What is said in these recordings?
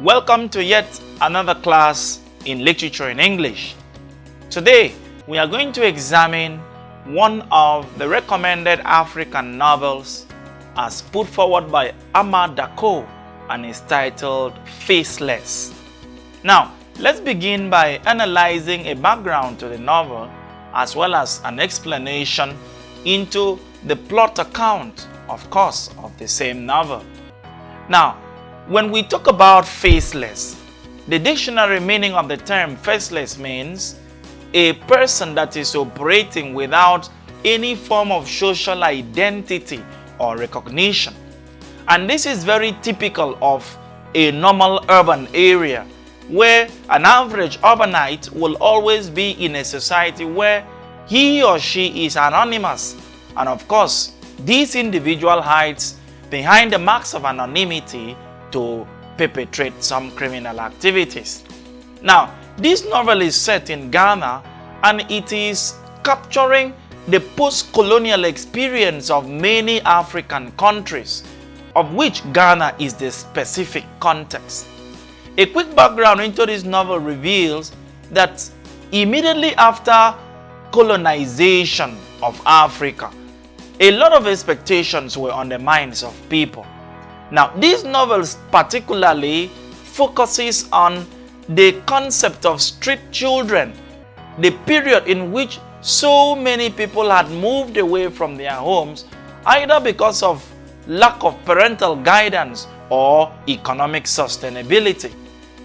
Welcome to yet another class in literature in English. Today, we are going to examine one of the recommended African novels as put forward by Amma Darko and is titled Faceless. Now, let's begin by analyzing a background to the novel as well as an explanation into the plot account, of course, of the same novel. Now, when we talk about faceless, the dictionary meaning of the term faceless means a person that is operating without any form of social identity or recognition. And this is very typical of a normal urban area where an average urbanite will always be in a society where he or she is anonymous. And of course, this individual hides behind the marks of anonymity to perpetrate some criminal activities. Now, this novel is set in Ghana and it is capturing the post-colonial experience of many African countries, of which Ghana is the specific context. A quick background into this novel reveals that immediately after colonization of Africa, a lot of expectations were on the minds of people. Now, this novel particularly focuses on the concept of street children, the period in which so many people had moved away from their homes, either because of lack of parental guidance or economic sustainability.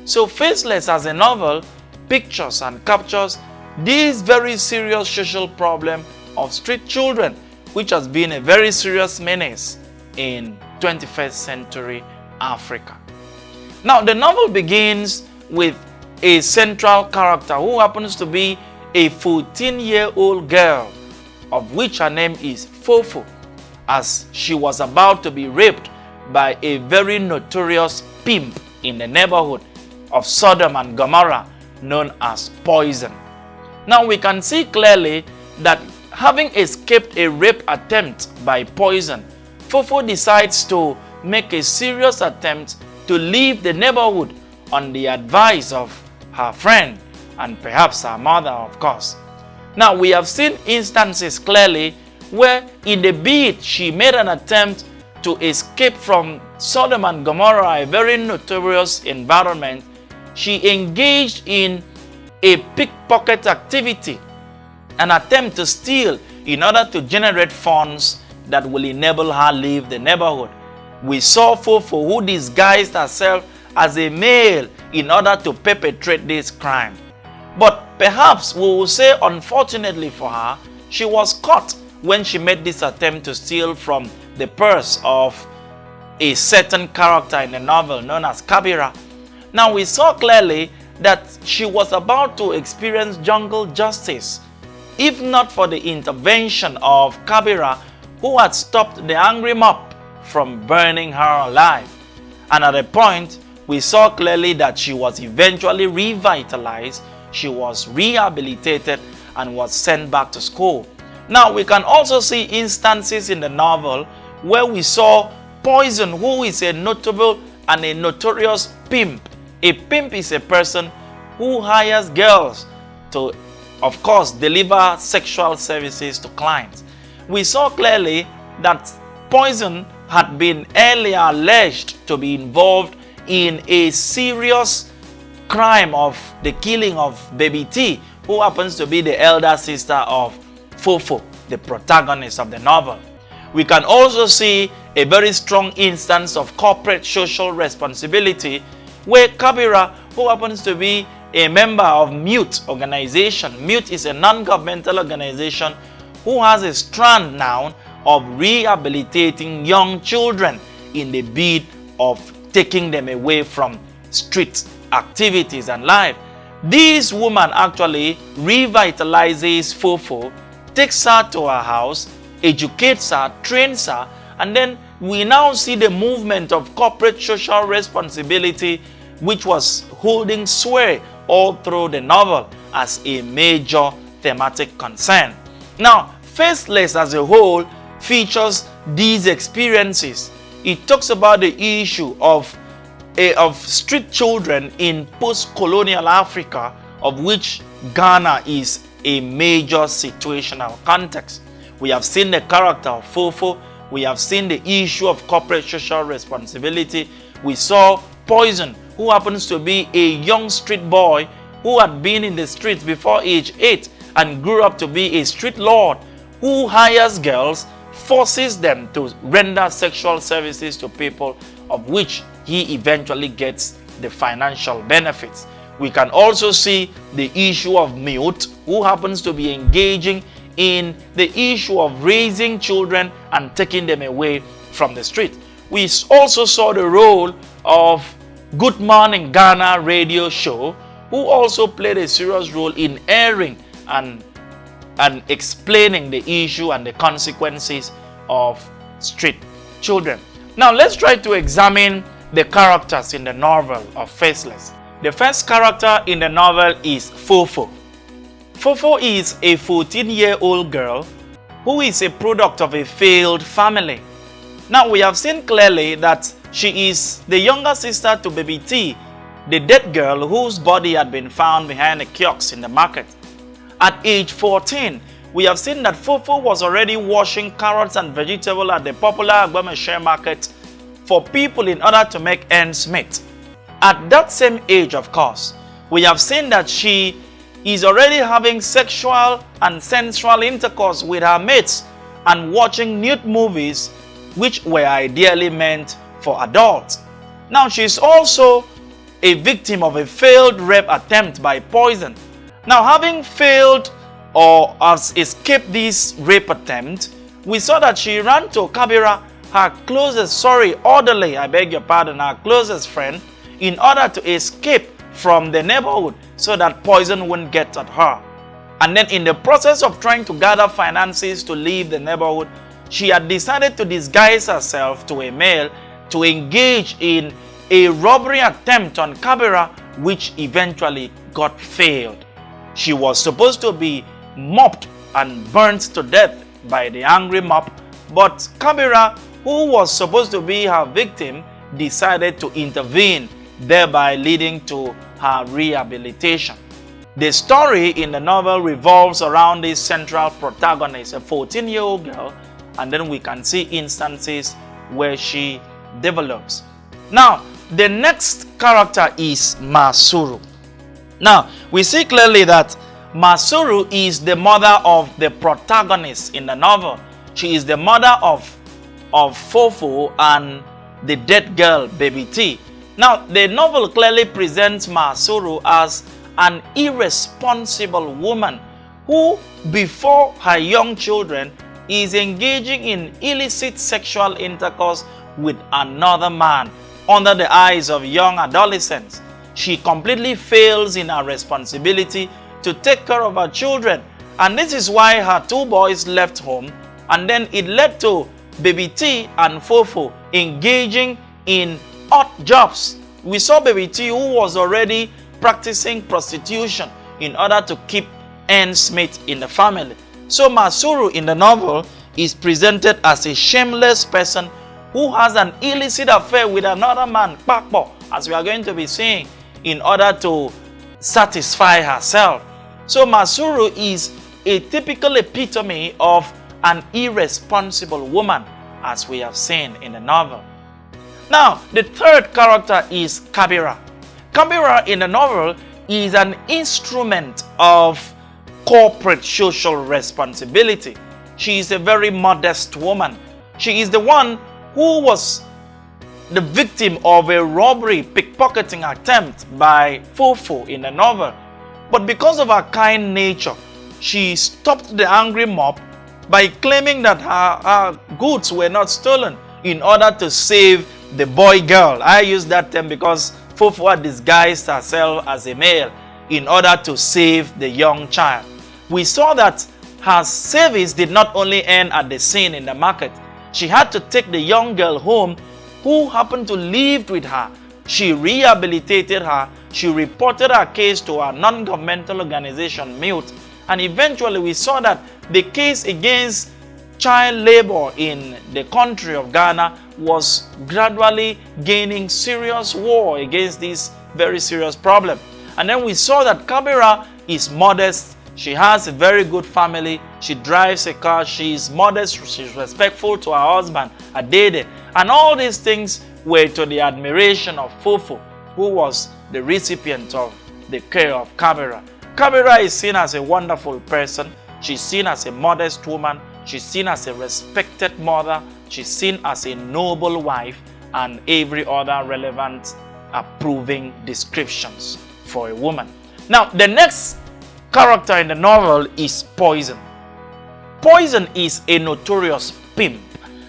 So, Faceless as a novel pictures and captures this very serious social problem of street children, which has been a very serious menace in 21st century Africa. Now, the novel begins with a central character who happens to be a 14-year-old girl, of which her name is Fofo, as she was about to be raped by a very notorious pimp in the neighborhood of Sodom and Gomorrah known as Poison. Now, we can see clearly that having escaped a rape attempt by Poison, Fofo decides to make a serious attempt to leave the neighborhood on the advice of her friend and perhaps her mother, of course. Now, we have seen instances clearly where in the bid she made an attempt to escape from Sodom and Gomorrah, a very notorious environment. She engaged in a pickpocket activity, an attempt to steal in order to generate funds that will enable her leave the neighborhood. We saw Fofo, who disguised herself as a male in order to perpetrate this crime. But perhaps we will say, unfortunately for her, she was caught when she made this attempt to steal from the purse of a certain character in the novel known as Kabira. Now, we saw clearly that she was about to experience jungle justice, if not for the intervention of Kabira, who had stopped the angry mob from burning her alive. And at a point, we saw clearly that she was eventually revitalized, she was rehabilitated, and was sent back to school. Now, we can also see instances in the novel where we saw Poison, who is a notable and a notorious pimp. A pimp is a person who hires girls to, of course, deliver sexual services to clients. We saw clearly that Poison had been earlier alleged to be involved in a serious crime of the killing of Baby T, who happens to be the elder sister of Fofo, the protagonist of the novel. We can also see a very strong instance of corporate social responsibility where Kabira, who happens to be a member of MUTE organization. MUTE is a non-governmental organization who has a strand now of rehabilitating young children in the bid of taking them away from street activities and life. This woman actually revitalizes Fofo, takes her to her house, educates her, trains her, and then we now see the movement of corporate social responsibility, which was holding sway all through the novel as a major thematic concern. Now, Faceless as a whole features these experiences. It talks about the issue of of street children in post-colonial Africa, of which Ghana is a major situational context. We have seen the character of Fofo. We have seen the issue of corporate social responsibility. We saw Poison, who happens to be a young street boy who had been in the streets before age 8 and grew up to be a street lord who hires girls, forces them to render sexual services to people, of which he eventually gets the financial benefits. We can also see the issue of Mute, who happens to be engaging in the issue of raising children and taking them away from the street. We also saw the role of Good Morning Ghana radio show, who also played a serious role in airing and explaining the issue and the consequences of street children. Now let's try to examine the characters in the novel of Faceless. The first character in the novel is Fofo. Fofo is a 14-year-old girl who is a product of a failed family. Now we have seen clearly that she is the younger sister to Baby T, the dead girl whose body had been found behind a kiosk in the market. At age 14, we have seen that Fofo was already washing carrots and vegetables at the popular Agbameshe market for people in order to make ends meet. At that same age, of course, we have seen that she is already having sexual and sensual intercourse with her mates and watching nude movies which were ideally meant for adults. Now she is also a victim of a failed rape attempt by Poison. Now, having failed or has escaped this rape attempt, we saw that she ran to Kabira, her closest, orderly, her closest friend, in order to escape from the neighborhood so that Poison wouldn't get at her. And then in the process of trying to gather finances to leave the neighborhood, she had decided to disguise herself to a male to engage in a robbery attempt on Kabira, which eventually got failed. She was supposed to be mopped and burnt to death by the angry mob, but Kabira, who was supposed to be her victim, decided to intervene, thereby leading to her rehabilitation. The story in the novel revolves around this central protagonist, a 14-year-old girl, and then we can see instances where she develops. Now, the next character is Masuru. Now, we see clearly that Masuru is the mother of the protagonist in the novel. She is the mother of Fofo and the dead girl, Baby T. Now, the novel clearly presents Masuru as an irresponsible woman who, before her young children, is engaging in illicit sexual intercourse with another man under the eyes of young adolescents. She completely fails in her responsibility to take care of her children, and this is why her two boys left home, and then it led to Baby T and Fofo engaging in odd jobs. We saw Baby T, who was already practicing prostitution in order to keep ends meet in the family. So Masuru in the novel is presented as a shameless person who has an illicit affair with another man, Pakpo, as we are going to be seeing, in order to satisfy herself. So Masuru is a typical epitome of an irresponsible woman, as we have seen in the novel. Now, the third character is Kabira. Kabira in the novel is an instrument of corporate social responsibility. She is a very modest woman. She is the one who was the victim of a robbery pickpocketing attempt by Fofo in the novel. But because of her kind nature, she stopped the angry mob by claiming that her goods were not stolen in order to save the boy girl. I use that term because Fofo had disguised herself as a male in order to save the young child. We saw that her service did not only end at the scene in the market. She had to take the young girl home who happened to live with her. She rehabilitated her. She reported her case to a non-governmental organization, Mute, and eventually we saw that the case against child labor in the country of Ghana was gradually gaining serious war against this very serious problem. And then we saw that Kabira is modest. She has a very good family. She drives a car. She is modest. She's respectful to her husband, Adede. And all these things were to the admiration of Fofo, who was the recipient of the care of Kabira. Kabira is seen as a wonderful person. She's seen as a modest woman. She's seen as a respected mother. She's seen as a noble wife, and every other relevant approving descriptions for a woman. Now, the next character in the novel is Poison. Poison is a notorious pimp.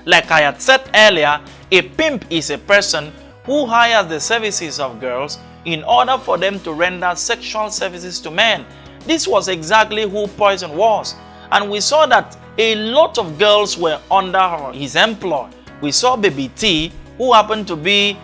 Like I had said earlier, a pimp is a person who hires the services of girls in order for them to render sexual services to men. This was exactly who Poison was. And we saw that a lot of girls were under his employ. We saw Baby T, who happened to be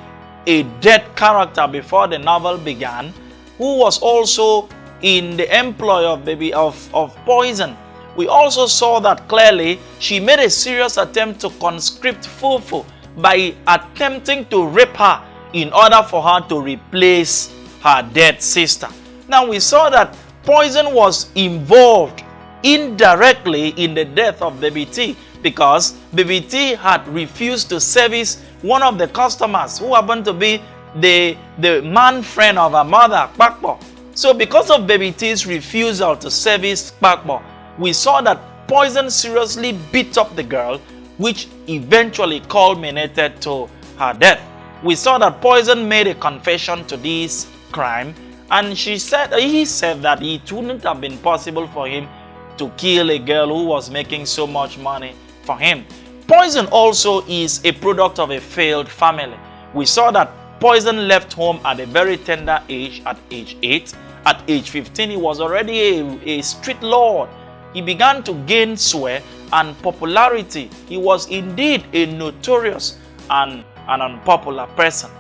a dead character before the novel began, who was also in the employ of Poison. We also saw that clearly she made a serious attempt to conscript Fofo by attempting to rape her in order for her to replace her dead sister. Now we saw that Poison was involved indirectly in the death of Baby T because Baby T had refused to service one of the customers who happened to be the man friend of her mother, Kpakpo. So because of Baby T's refusal to service Kpakpo, we saw that Poison seriously beat up the girl, which eventually culminated to her death. We saw that Poison made a confession to this crime, and he said that it wouldn't have been possible for him to kill a girl who was making so much money for him. Poison also is a product of a failed family. We saw that Poison left home at a very tender age, at age 8. At age 15, he was already a street lord. He began to gain sway and popularity. He was indeed a notorious and an unpopular person.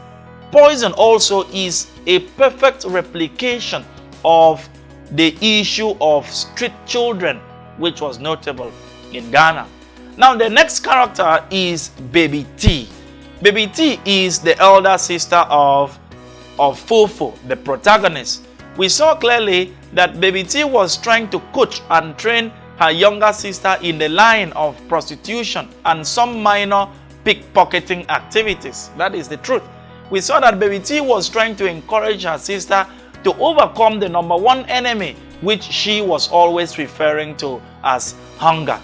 Poison also is a perfect replication of the issue of street children, which was notable in Ghana. Now the next character is Baby T. Baby T is the elder sister of Fofo, the protagonist. We saw clearly that Baby T was trying to coach and train her younger sister in the line of prostitution and some minor pickpocketing activities. That is the truth. We saw that Baby T was trying to encourage her sister to overcome the number one enemy, which she was always referring to as hunger.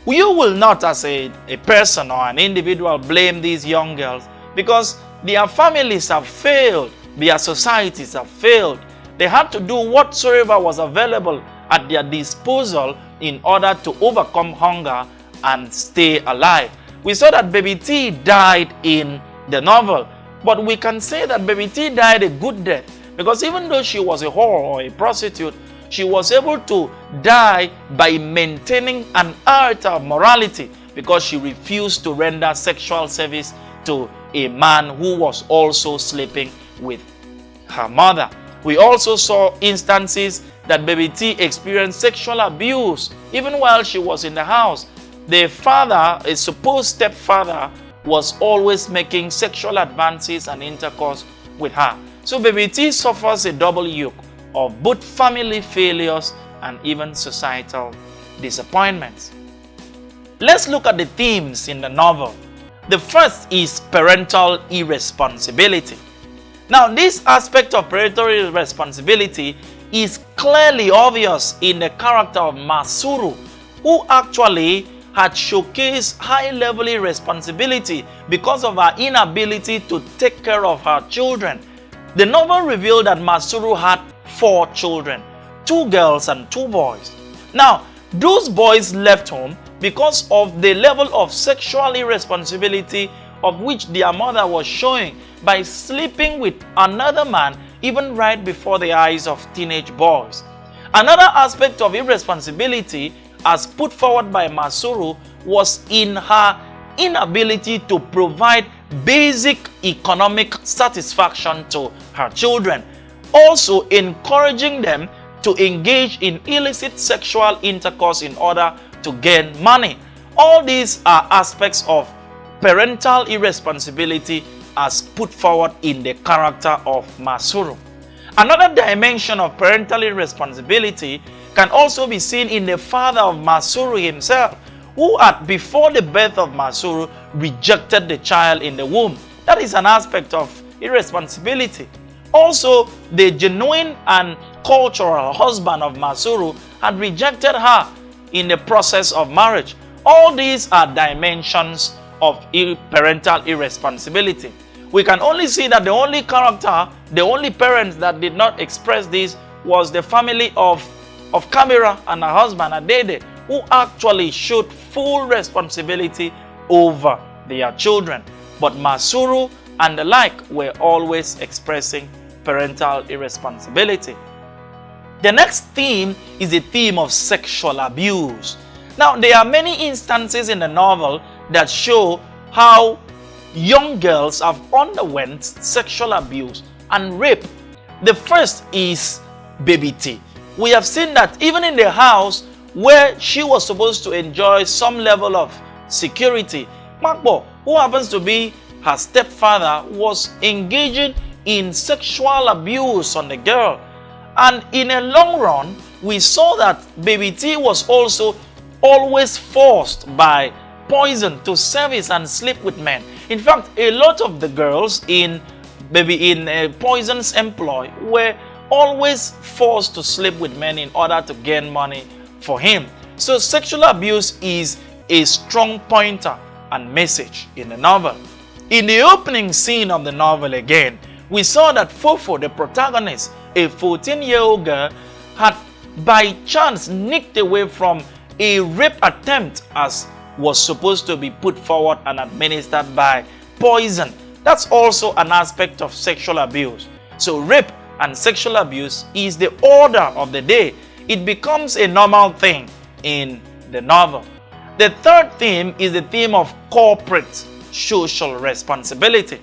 You will not, as a person or an individual, blame these young girls because their families have failed, their societies have failed. They had to do whatsoever was available at their disposal in order to overcome hunger and stay alive. We saw that Baby T died in the novel, but we can say that Baby T died a good death because even though she was a whore or a prostitute, she was able to die by maintaining an altar of morality because she refused to render sexual service to a man who was also sleeping with her mother. We also saw instances that Baby T experienced sexual abuse even while she was in the house. The father, a supposed stepfather, was always making sexual advances and intercourse with her. So Baby T suffers a double yoke of both family failures and even societal disappointments. Let's look at the themes in the novel. The first is parental irresponsibility. Now, this aspect of parental irresponsibility is clearly obvious in the character of Masuru, who actually had showcased high-level irresponsibility because of her inability to take care of her children. The novel revealed that Masuru had 4 children, 2 girls and 2 boys. Now, those boys left home because of the level of sexual irresponsibility of which their mother was showing by sleeping with another man even right before the eyes of teenage boys. Another aspect of irresponsibility as put forward by Masuru was in her inability to provide basic economic satisfaction to her children, also encouraging them to engage in illicit sexual intercourse in order to gain money. All these are aspects of parental irresponsibility as put forward in the character of Masuru. Another dimension of parental irresponsibility can also be seen in the father of Masuru himself, who before the birth of Masuru rejected the child in the womb. That is an aspect of irresponsibility. Also, the genuine and cultural husband of Masuru had rejected her in the process of marriage. All these are dimensions of parental irresponsibility. We can only see that the only character, the only parents that did not express this was the family of Kabira and her husband Adede, who actually showed full responsibility over their children. But Masuru and the like were always expressing parental irresponsibility. The next theme is the theme of sexual abuse. Now, there are many instances in the novel that show how young girls have underwent sexual abuse and rape. The first is Baby T. We have seen that even in the house where she was supposed to enjoy some level of security, Makbo, who happens to be her stepfather, was engaging in sexual abuse on the girl. And in a long run, we saw that Baby T was also always forced by Poison to service and sleep with men. In fact, a lot of the girls in Poison's employ were always forced to sleep with men in order to gain money for him. So sexual abuse is a strong pointer and message in the novel. In the opening scene of the novel again, we saw that Fofo, the protagonist, a 14-year-old girl, had by chance nicked away from a rape attempt as was supposed to be put forward and administered by Poison. That's also an aspect of sexual abuse. So rape and sexual abuse is the order of the day. It becomes a normal thing in the novel. The third theme is the theme of corporate social responsibility.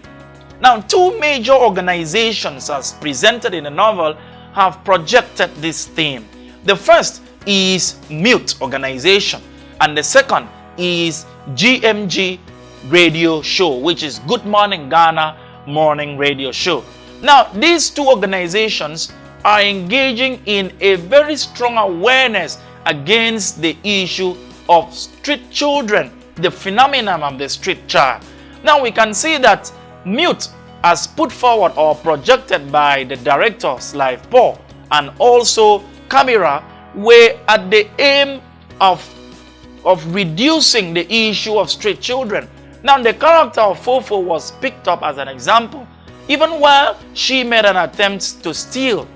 Now, two major organizations as presented in the novel have projected this theme. The first is Mute Organization, and the second is GMG Radio Show, which is Good Morning Ghana Morning Radio Show. Now, these two organizations are engaging in a very strong awareness against the issue of street children, the phenomenon of the street child. Now, we can see that Mute, as put forward or projected by the directors like Paul and also Kabira, were at the aim of reducing the issue of street children. Now, the character of Fofo was picked up as an example. Even while she made an attempt to steal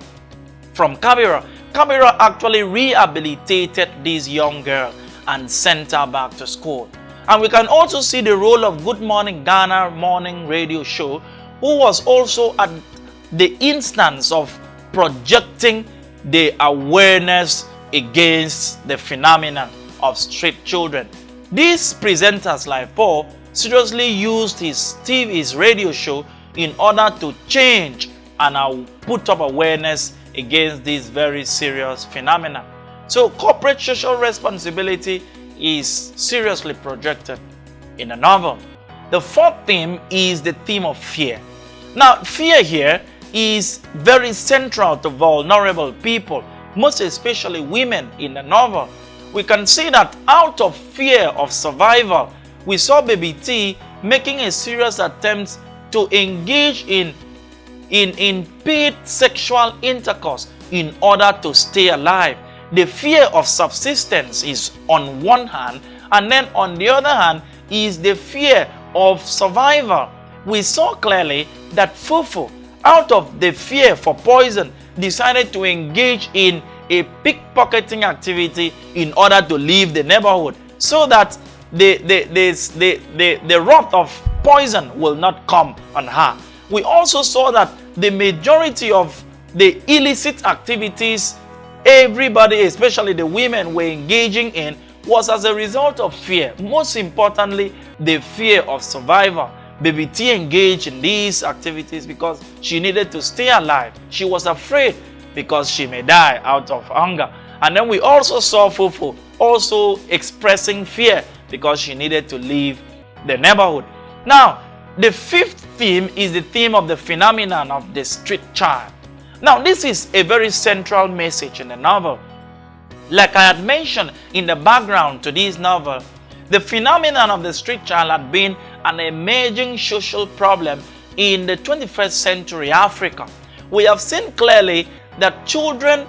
from Kabira, Kabira actually rehabilitated this young girl and sent her back to school. And we can also see the role of Good Morning Ghana Morning Radio Show, who was also at the instance of projecting the awareness against the phenomenon of street children. These presenters like Paul seriously used his radio show in order to change and put up awareness against this very serious phenomenon. So corporate social responsibility is seriously projected in a novel. The fourth theme is the theme of fear. Now, fear here is very central to vulnerable people, most especially women in the novel. We can see that out of fear of survival, we saw Baby T making a serious attempt to engage in paid sexual intercourse in order to stay alive. The fear of subsistence is on one hand, and then on the other hand is the fear of survival. We saw clearly that Fofo, out of the fear for poison, decided to engage in a pickpocketing activity in order to leave the neighborhood so that the wrath of poison will not come on her. We also saw that the majority of the illicit activities everybody, especially the women, were engaging in was as a result of fear. Most importantly, the fear of survival. Baby T engaged in these activities because she needed to stay alive. She was afraid because she may die out of hunger. And then we also saw Fofo also expressing fear because she needed to leave the neighborhood. Now, the fifth theme is the theme of the phenomenon of the street child. Now, this is a very central message in the novel. Like I had mentioned in the background to this novel, the phenomenon of the street child had been an emerging social problem in the 21st century Africa. We have seen clearly that children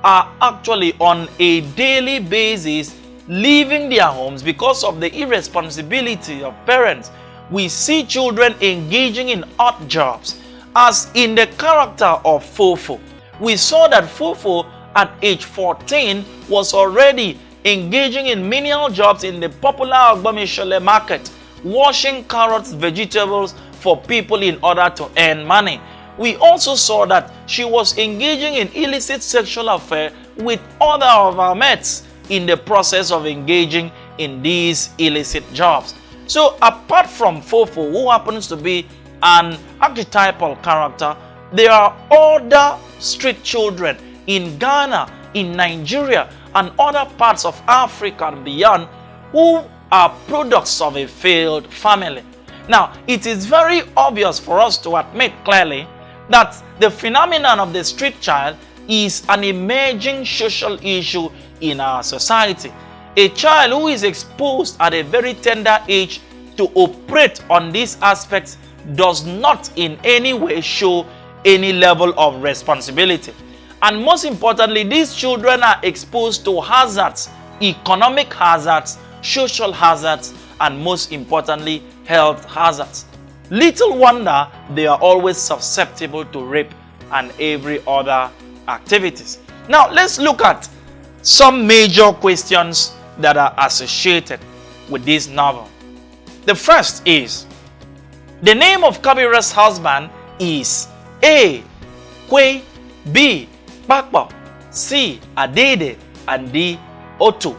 are actually on a daily basis leaving their homes because of the irresponsibility of parents. We see children engaging in odd jobs, as in the character of Fofo. We saw that Fofo at age 14 was already engaging in menial jobs in the popular Ogbomishole market, washing carrots, vegetables for people in order to earn money. We also saw that she was engaging in illicit sexual affair with other of our mates in the process of engaging in these illicit jobs. So apart from Fofo, who happens to be an archetypal character, there are other street children in Ghana, in Nigeria, and other parts of Africa and beyond who are products of a failed family. Now, it is very obvious for us to admit clearly that the phenomenon of the street child is an emerging social issue in our society. A child who is exposed at a very tender age to operate on these aspects does not in any way show any level of responsibility. And most importantly, these children are exposed to hazards, economic hazards, social hazards, and most importantly, health hazards. Little wonder they are always susceptible to rape and every other activities. Now, let's look at some major questions that are associated with this novel. The first is, the name of Kabira's husband is A. Kwe, B. Bakbo, C. Adede, and D. Otu.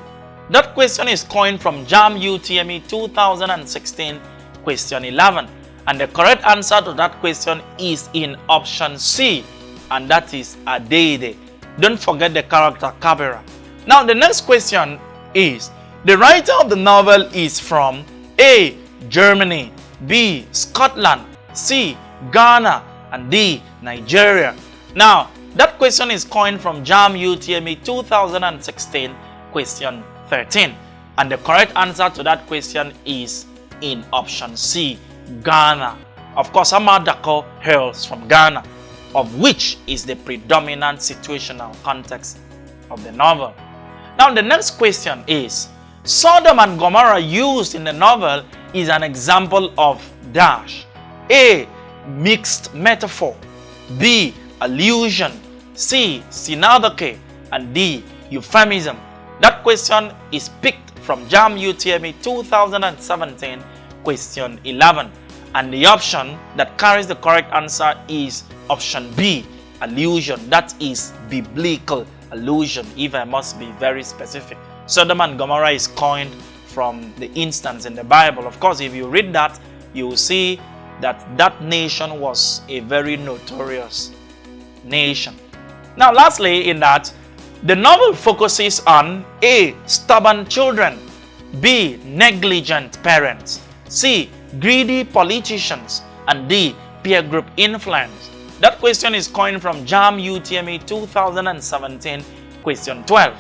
That question is coined from JAMB UTME 2016, question 11. And the correct answer to that question is in option C, and that is Adede. Don't forget the character Kabira. Now, the next question is, the writer of the novel is from A. Germany, B. Scotland, C. Ghana, and D. Nigeria. Now, that question is coined from JAMB UTME 2016, question 13. And the correct answer to that question is in option C, Ghana. Of course, Amma Darko hails from Ghana, of which is the predominant situational context of the novel. Now, the next question is, Sodom and Gomorrah used in the novel is an example of dash. A. Mixed metaphor, B. Allusion, C. Synecdoche, and D. Euphemism. That question is picked from JAMB UTME 2017, question 11. And the option that carries the correct answer is option B, allusion. That is biblical allusion, if I must be very specific. Sodom and Gomorrah is coined from the instance in the Bible. Of course, if you read that, you will see that that nation was a very notorious nation. Now, lastly, in that, the novel focuses on A. Stubborn children, B. Negligent parents, C. Greedy politicians, and D. Peer group influence. That question is coined from JAMB UTME 2017, question 12.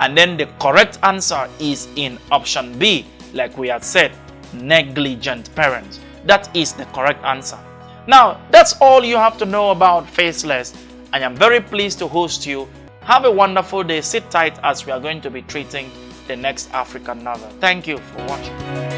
And then the correct answer is in option B, like we had said, negligent parents. That is the correct answer. Now, that's all you have to know about Faceless. I am very pleased to host you. Have a wonderful day. Sit tight as we are going to be treating the next African novel. Thank you for watching.